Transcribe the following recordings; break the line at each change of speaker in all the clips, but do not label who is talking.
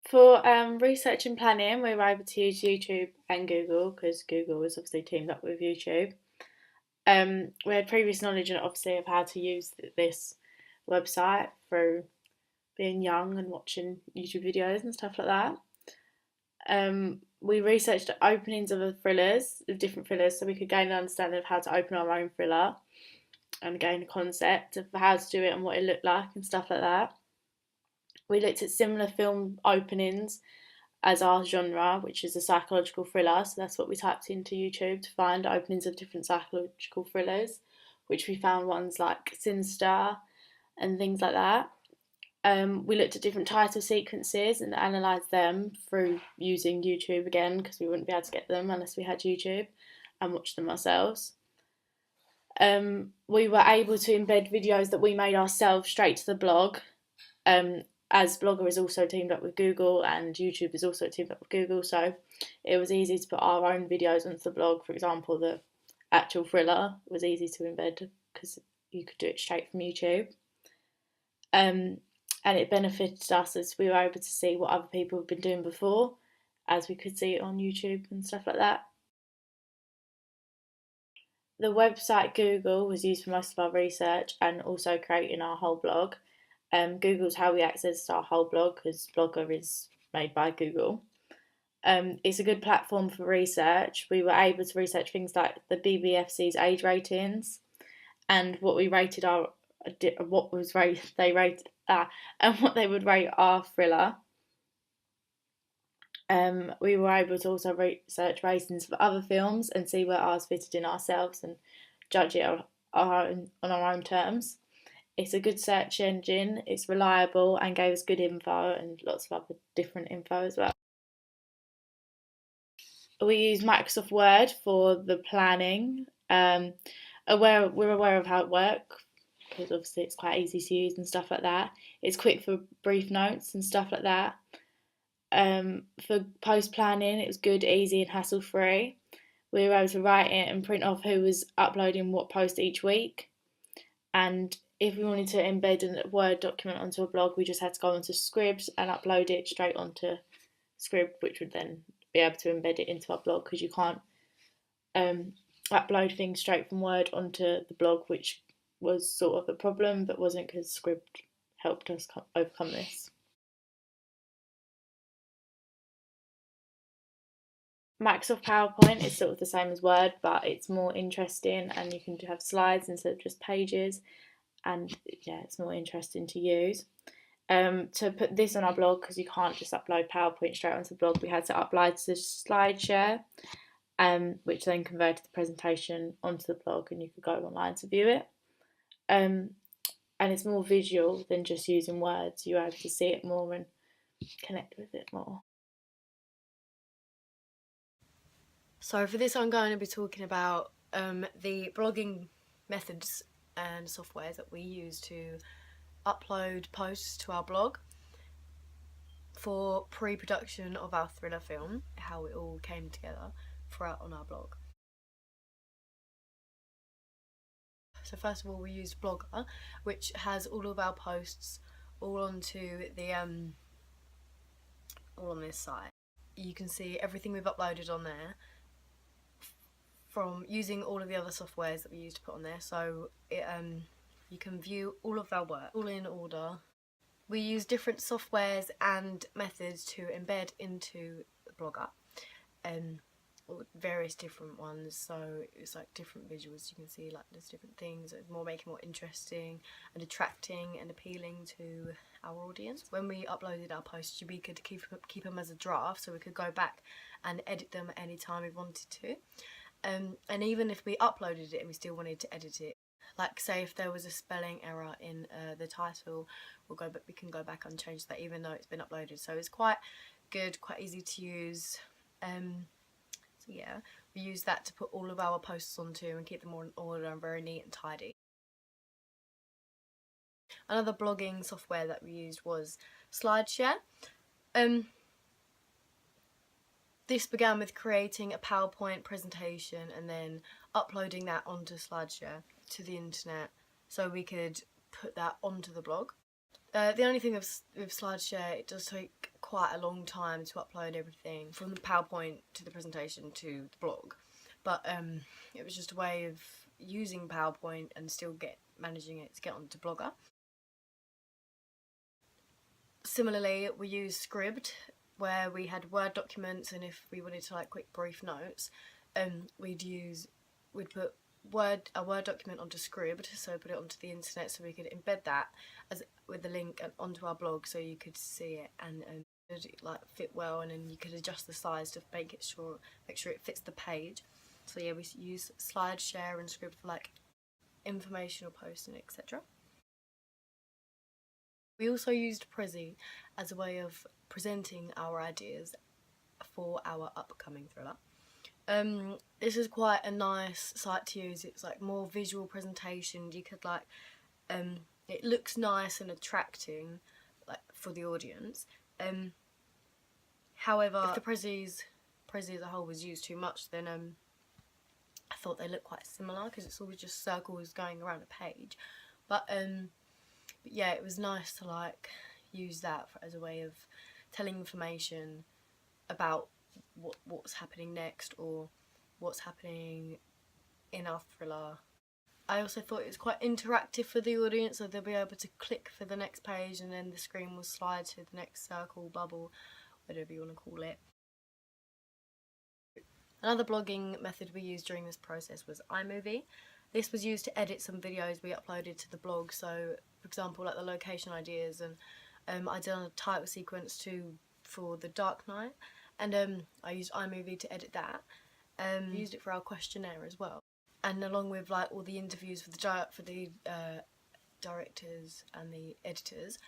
For research and planning, we were able to use YouTube and Google because Google was obviously teamed up with YouTube. We had previous knowledge, obviously, of how to use this website through being young and watching YouTube videos and stuff like that. We researched the openings of different thrillers, so we could gain an understanding of how to open our own thriller and gain a concept of how to do it and what it looked like and stuff like that. We looked at similar film openings as our genre, which is a psychological thriller. So that's what we typed into YouTube to find openings of different psychological thrillers, which we found ones like Sinister and things like that. We looked at different title sequences and analysed them through using YouTube again because we wouldn't be able to get them unless we had YouTube and watch them ourselves. We were able to embed videos that we made ourselves straight to the blog. As Blogger is also teamed up with Google and YouTube is also teamed up with Google, so it was easy to put our own videos onto the blog. For example, the actual thriller was easy to embed because you could do it straight from YouTube. And it benefited us as we were able to see what other people have been doing before, as we could see it on YouTube and stuff like that. The website Google was used for most of our research and also creating our whole blog. Google's how we accessed our whole blog because Blogger is made by Google. It's a good platform for research. We were able to research things like the BBFC's age ratings and what we rated our what was rated they rated and what they would rate our thriller. We were able to also research ratings for other films and see where ours fitted in ourselves and judge it on our own terms. It's a good search engine, it's reliable and gave us good info and lots of other different info as well. We use Microsoft Word for the planning. We're aware of how it works because obviously it's quite easy to use and stuff like that. It's quick for brief notes and stuff like that. For post planning, it was good, easy, and hassle free. We were able to write it and print off who was uploading what post each week. And if we wanted to embed a Word document onto a blog, we just had to go onto Scribd and upload it straight onto Scribd, which would then be able to embed it into our blog because you can't upload things straight from Word onto the blog, which was sort of a problem, but wasn't because Scribd helped us overcome this. Microsoft PowerPoint is sort of the same as Word, but it's more interesting and you can have slides instead of just pages. And yeah, it's more interesting to use. To put this on our blog, because you can't just upload PowerPoint straight onto the blog, we had to upload to SlideShare, which then converted the presentation onto the blog and you could go online to view it. And it's more visual than just using words. You're able to see it more and connect with it more.
So for this I'm going to be talking about the blogging methods and softwares that we use to upload posts to our blog for pre-production of our thriller film, how it all came together throughout on our blog. So first of all we used Blogger, which has all of our posts all onto the all on this site. You can see everything we've uploaded on there from using all of the other softwares that we used to put on there, so you can view all of our work all in order. We use different softwares and methods to embed into Blogger, various different ones, so it's like different visuals. You can see like there's different things, it's making more interesting and attracting and appealing to our audience. When we uploaded our posts, we could keep them as a draft, so we could go back and edit them at any time we wanted to. And even if we uploaded it and we still wanted to edit it, like say if there was a spelling error in the title, we can go back and change that even though it's been uploaded. So it's quite good, quite easy to use. So yeah, we use that to put all of our posts onto and keep them all in order and very neat and tidy. Another blogging software that we used was SlideShare. This began with creating a PowerPoint presentation and then uploading that onto SlideShare to the internet so we could put that onto the blog. The only thing with SlideShare, it does take quite a long time to upload everything from the PowerPoint to the presentation to the blog, but it was just a way of using PowerPoint and still managing it to get onto Blogger. Similarly, we used Scribd, where we had Word documents, and if we wanted to like quick brief notes, we'd put a Word document onto Scribd, so put it onto the internet so we could embed that with the link onto our blog so you could see it and it like fit well, and then you could adjust the size to make sure it fits the page. So yeah, we use SlideShare and Scribd for like informational posting, etc. We also used Prezi as a way of presenting our ideas for our upcoming thriller. This is quite a nice site to use. It's like more visual presentation. You could like, it looks nice and attracting, like for the audience. However, if the Prezi as a whole was used too much, then I thought they looked quite similar because it's always just circles going around a page. But yeah, it was nice to like use that as a way of telling information about what's happening next or what's happening in our thriller. I also thought it was quite interactive for the audience, so they'll be able to click for the next page and then the screen will slide to the next circle, bubble, whatever you want to call it. Another blogging method we used during this process was iMovie. This was used to edit some videos we uploaded to the blog, so for example like the location ideas, and I did a title sequence for The Dark Knight, and I used iMovie to edit that. I used it for our questionnaire as well, and along with like all the interviews for the directors and the editors,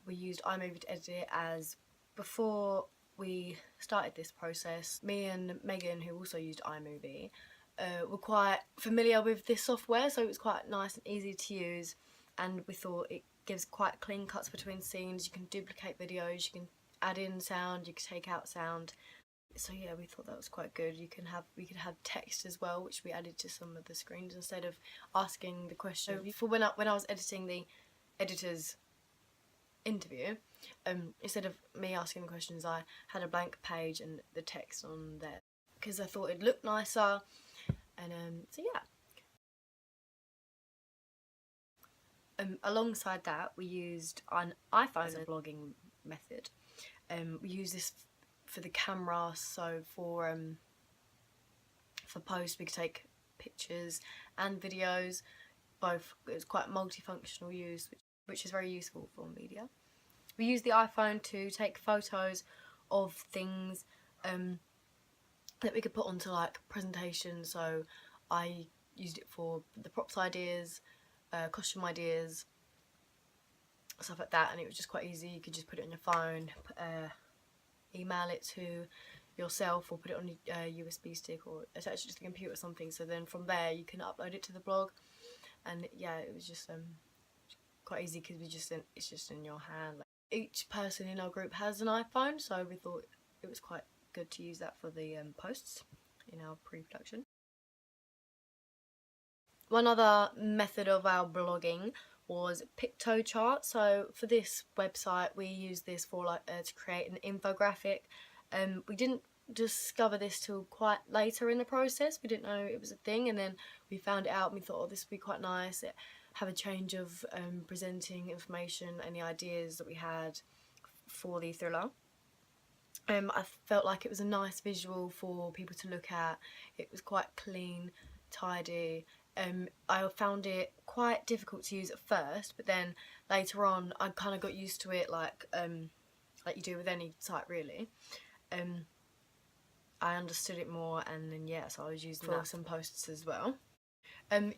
we used iMovie to edit it. As before we started this process, me and Megan, who also used iMovie, were quite familiar with this software, so it was quite nice and easy to use, and we thought it gives quite clean cuts between scenes. You can duplicate videos, you can add in sound, you can take out sound. So yeah, we thought that was quite good. We could have text as well, which we added to some of the screens instead of asking the question. So for when I was editing the editor's interview, instead of me asking the questions, I had a blank page and the text on there because I thought it'd look nicer. And so yeah. Alongside that, we used an iPhone as a blogging method. We use this for the camera, so for posts we could take pictures and videos. Both, it was quite multifunctional use, which is very useful for media. We use the iPhone to take photos of things that we could put onto like presentations. So I used it for the props ideas, costume ideas, stuff like that, and it was just quite easy. You could just put it on your phone, email it to yourself, or put it on a USB stick, or attach it to the computer or something. So then from there you can upload it to the blog, and yeah, it was just quite easy because it's just in your hand. Like, each person in our group has an iPhone, so we thought it was quite good to use that for the posts in our pre-production. One other method of our blogging was Piktochart. So for this website, we used this for like to create an infographic. We didn't discover this till quite later in the process. We didn't know it was a thing, and then we found it out and we thought, oh, this would be quite nice. Have a change of presenting information and the ideas that we had for the thriller. I felt like it was a nice visual for people to look at. It was quite clean, tidy. I found it quite difficult to use at first, but then later on I kind of got used to it, like you do with any site really. I understood it more, and then yeah, so I was using that for some posts as well.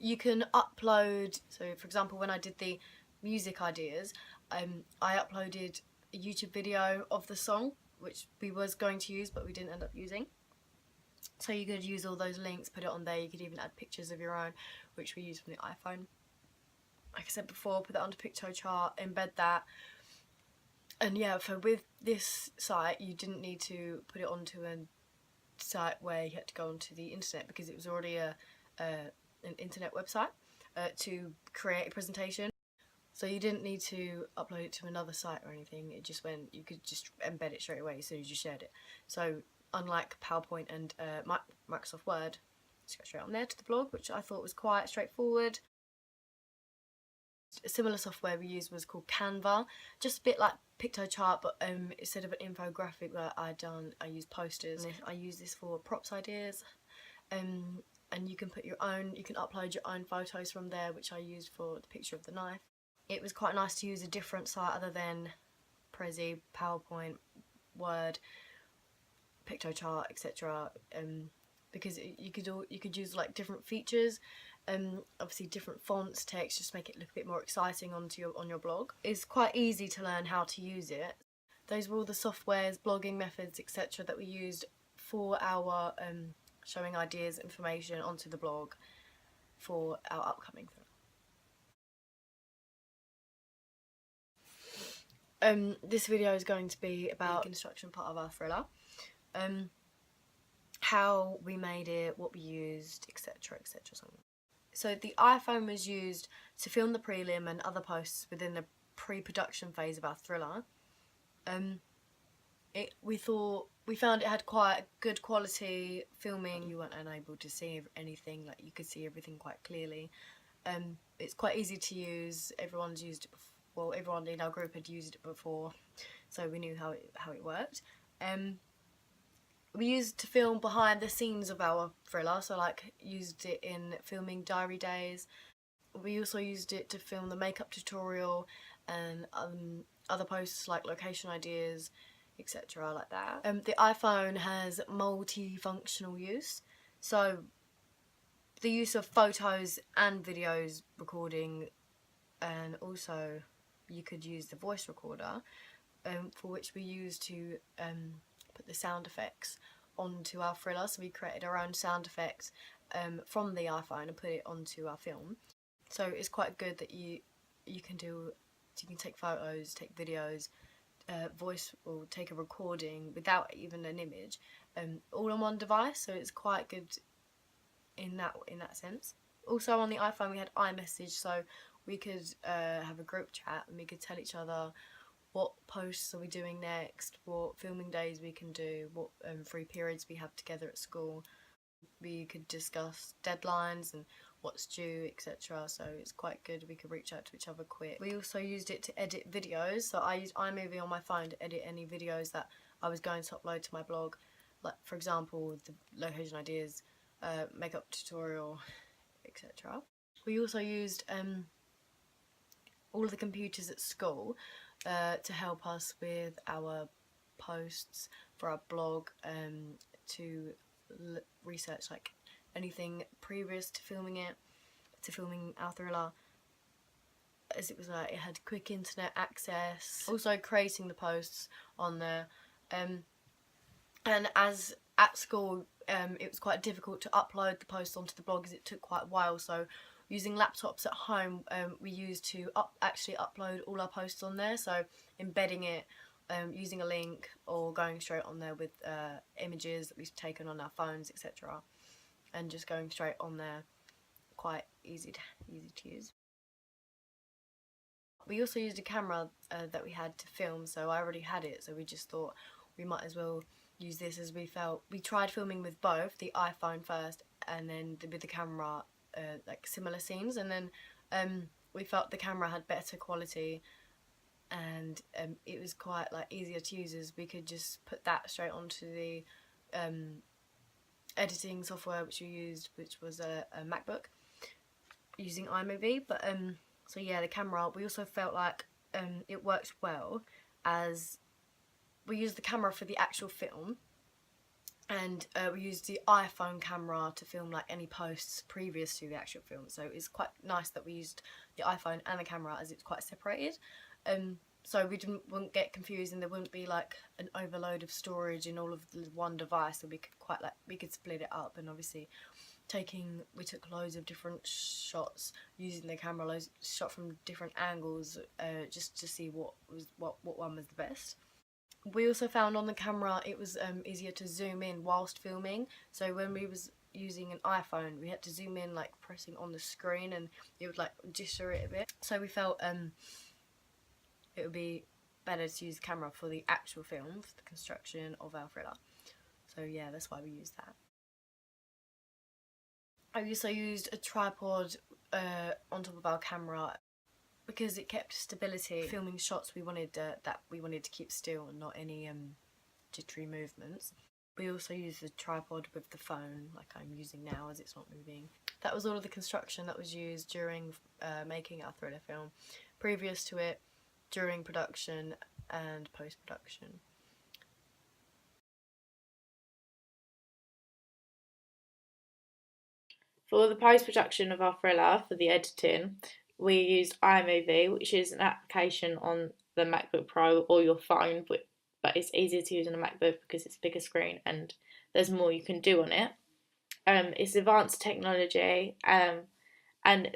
You can upload, so for example when I did the music ideas, I uploaded a YouTube video of the song, which we was going to use but we didn't end up using. So you could use all those links, put it on there. You could even add pictures of your own, which we use from the iPhone. Like I said before, put that onto Piktochart, embed that. And yeah, so with this site, you didn't need to put it onto a site where you had to go onto the internet, because it was already an internet website to create a presentation. So you didn't need to upload it to another site or anything. It just went, you could just embed it straight away as soon as you shared it. So unlike PowerPoint and Microsoft Word, just go straight on there to the blog, which I thought was quite straightforward. A similar software we used was called Canva, just a bit like Pictochart, but instead of an infographic that I used posters. And I use this for props ideas, and you can put your own, you can upload your own photos from there, which I used for the picture of the knife. It was quite nice to use a different site other than Prezi, PowerPoint, Word, Pictochart, etc. Because you could use like different features. Obviously different fonts, text, just make it look a bit more exciting on your blog. It's quite easy to learn how to use it. Those were all the softwares, blogging methods, etc. that we used for our showing ideas, information onto the blog for our upcoming thing. This video is going to be about the construction part of our thriller. How we made it, what we used, etc, etc. So the iPhone was used to film the prelim and other posts within the pre-production phase of our thriller. We found it had quite good quality filming. You weren't unable to see anything, like you could see everything quite clearly. It's quite easy to use. Everyone's used it before. Well, everyone in our group had used it before, so we knew how it worked. We used to film behind the scenes of our thriller, so like used it in filming diary days. We also used it to film the makeup tutorial and other posts like location ideas, etc. like that. The iPhone has multifunctional use, so the use of photos and videos recording, and also you could use the voice recorder, for which we used to put the sound effects onto our thriller. So we created our own sound effects from the iPhone and put it onto our film. So it's quite good that you can take photos, take videos, voice, or take a recording without even an image, all on one device. So it's quite good in that sense. Also on the iPhone we had iMessage, so we could have a group chat and we could tell each other what posts are we doing next, what filming days we can do, what free periods we have together at school. We could discuss deadlines and what's due, etc. So it's quite good, we could reach out to each other quick. We also used it to edit videos, so I used iMovie on my phone to edit any videos that I was going to upload to my blog, like for example the location ideas, makeup tutorial, etc. We also used all of the computers at school to help us with our posts for our blog, to research like anything previous to filming our thriller, as it was like it had quick internet access. Also creating the posts on there, and as at school it was quite difficult to upload the posts onto the blog as it took quite a while, so using laptops at home, we used to actually upload all our posts on there, so embedding it, using a link or going straight on there with images that we've taken on our phones, etc. and just going straight on there, quite easy to use. We also used a camera that we had to film, so I already had it, so we just thought we might as well use this, as we tried filming with both, the iPhone first and then with the camera, like similar scenes, and then we felt the camera had better quality, and it was quite like easier to use, as we could just put that straight onto the editing software which we used, which was a MacBook, using iMovie. But so yeah, the camera, we also felt like it worked well, as we used the camera for the actual film, and we used the iPhone camera to film like any posts previous to the actual film. So it's quite nice that we used the iPhone and the camera, as it's quite separated, so we wouldn't get confused, and there wouldn't be like an overload of storage in all of the one device. So we could split it up, and obviously we took loads of different shots using the camera, shot from different angles, just to see what one was the best. We also found on the camera it was easier to zoom in whilst filming, so when we was using an iPhone. We had to zoom in like pressing on the screen, and it would like register it a bit. So we felt it would be better to use the camera for the actual film, for the construction of our thriller. So yeah, that's why we used that. I also used a tripod on top of our camera because it kept stability. Filming shots we wanted to keep still and not any jittery movements. We also used the tripod with the phone, like I'm using now, as it's not moving. That was all of the construction that was used during making our thriller film, previous to it, during production and post-production.
For the post-production of our thriller, for the editing, we used iMovie, which is an application on the MacBook Pro or your phone, but it's easier to use on a MacBook because it's a bigger screen and there's more you can do on it. It's advanced technology, and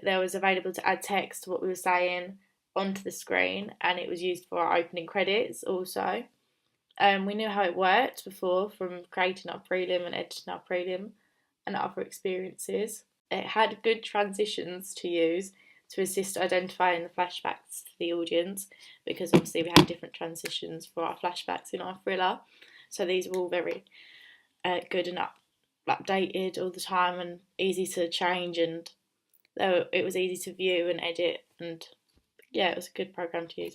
there was available to add text to what we were saying onto the screen, and it was used for our opening credits also. We knew how it worked before from creating our prelim and editing our prelim and other experiences. It had good transitions to use to assist identifying the flashbacks to the audience, because obviously we had different transitions for our flashbacks in our thriller. So these were all very good and updated all the time and easy to change, and it was easy to view and edit, and yeah, it was a good program to use.